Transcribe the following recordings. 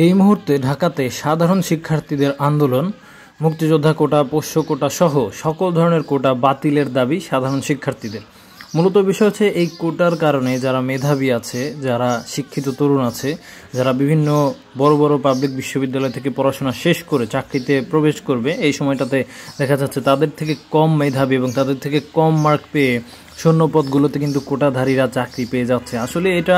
এই মুহূর্তে ঢাকাতে সাধারণ শিক্ষার্থীদের আন্দোলন, মুক্তিযোদ্ধা কোটা, পোষ্য কোটা সহ সকল ধরনের কোটা বাতিলের দাবি সাধারণ শিক্ষার্থীদের। মূলত বিষয় হচ্ছে এই কোটার কারণে যারা মেধাবী আছে, যারা শিক্ষিত তরুণ আছে, যারা বিভিন্ন বড় বড় পাবলিক বিশ্ববিদ্যালয় থেকে পড়াশোনা শেষ করে চাকরিতে প্রবেশ করবে, এই সময়টাতে দেখা যাচ্ছে তাদের থেকে কম মেধাবী এবং তাদের থেকে কম মার্ক পেয়ে শূন্য পদগুলোতে কিন্তু কোটাধারীরা চাকরি পেয়ে যাচ্ছে। আসলে এটা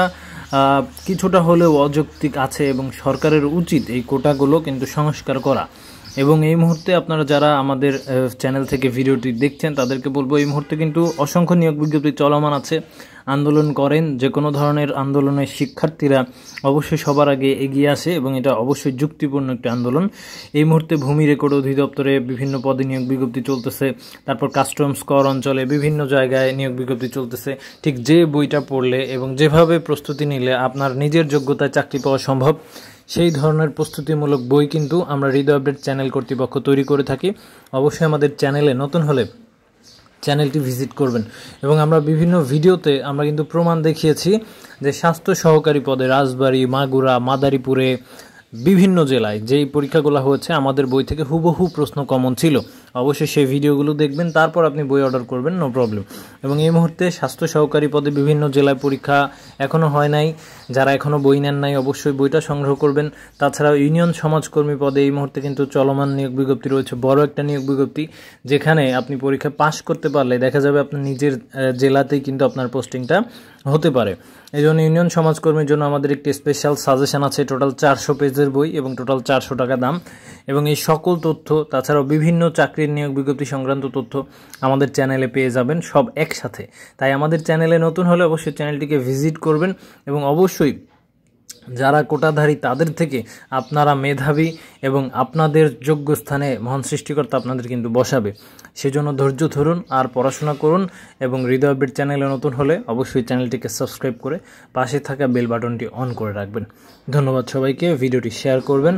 কিছুটা হলেও অযৌক্তিক আছে এবং সরকারের উচিত এই কোটাগুলো কিন্তু সংস্কার করা। এবং এই মুহূর্তে আপনারা যারা আমাদের চ্যানেল থেকে ভিডিওটি দেখছেন তাদেরকে বলবো, এই মুহূর্তে কিন্তু অসংখ্য নিয়োগ বিজ্ঞপ্তি চলমান আছে। আন্দোলন করেন, যে কোনো ধরনের আন্দোলনের শিক্ষার্থীরা অবশ্যই সবার আগে এগিয়ে আসে এবং এটা অবশ্যই যুক্তিপূর্ণ একটি আন্দোলন। এই মুহূর্তে ভূমি রেকর্ড অধিদপ্তরে বিভিন্ন পদে নিয়োগ বিজ্ঞপ্তি চলতেছে, তারপর কাস্টমস কর অঞ্চলে বিভিন্ন জায়গায় নিয়োগ বিজ্ঞপ্তি চলতেছে। ঠিক যে বইটা পড়লে এবং যেভাবে প্রস্তুতি নিলে আপনার নিজের যোগ্যতায় চাকরি পাওয়া সম্ভব, সেই ধরনের প্রস্তুতিমূলক বই কিন্তু আমরা হৃদয় আপডেট চ্যানেল কর্তৃপক্ষ তৈরি করে থাকি। অবশ্যই আমাদের চ্যানেলে নতুন হলে চ্যানেলটি ভিজিট করবেন। এবং আমরা বিভিন্ন ভিডিওতে আমরা কিন্তু প্রমাণ দেখিয়েছি যে স্বাস্থ্য সহকারী পদে রাজবাড়ী, মাগুরা, মাদারীপুরে বিভিন্ন জেলায় যেই পরীক্ষাগুলো হয়েছে আমাদের বই থেকে হুবহু প্রশ্ন কমন ছিল। অবশ্যই সেই ভিডিওগুলো দেখবেন, তারপর আপনি বই অর্ডার করবেন, নো প্রবলেম। এবং এই মুহূর্তে স্বাস্থ্য সহকারী পদে বিভিন্ন জেলায় পরীক্ষা এখনও হয় নাই, যারা এখনও বই নেন নাই অবশ্যই বইটা সংগ্রহ করবেন। তাছাড়াও ইউনিয়ন সমাজকর্মী পদে এই মুহূর্তে কিন্তু চলমান নিয়োগ বিজ্ঞপ্তি রয়েছে, বড় একটা নিয়োগ বিজ্ঞপ্তি, যেখানে আপনি পরীক্ষা পাশ করতে পারলে দেখা যাবে আপনার নিজের জেলাতেই কিন্তু আপনার পোস্টিংটা হতে পারে। এই জন্য ইউনিয়ন সমাজকর্মীর জন্য আমাদের একটি স্পেশাল সাজেশন আছে, টোটাল 400 পেজের বই এবং টোটাল 400 টাকা দাম। এবং এই সকল তথ্য, তাছাড়াও বিভিন্ন চাকরির নিয়োগ বিজ্ঞপ্তি সংক্রান্ত তথ্য আমাদের চ্যানেলে পেয়ে যাবেন সব একসাথে। তাই আমাদের চ্যানেলে নতুন হলে অবশ্যই চ্যানেলটিকে ভিজিট করবেন এবং অবশ্যই যারা কোটাধারী তাদের থেকে আপনারা মেধাবী এবং আপনাদের যোগ্য স্থানে মহান সৃষ্টিকর্তা আপনাদের কিন্তু বসাবে। সেজন্য ধৈর্য ধরুন আর পড়াশোনা করুন। এবং হৃদয় আপডেট চ্যানেলে নতুন হলে অবশ্যই চ্যানেলটিকে সাবস্ক্রাইব করে পাশে থাকা বেল বাটনটি অন করে রাখবেন। ধন্যবাদ সবাইকে, ভিডিওটি শেয়ার করবেন।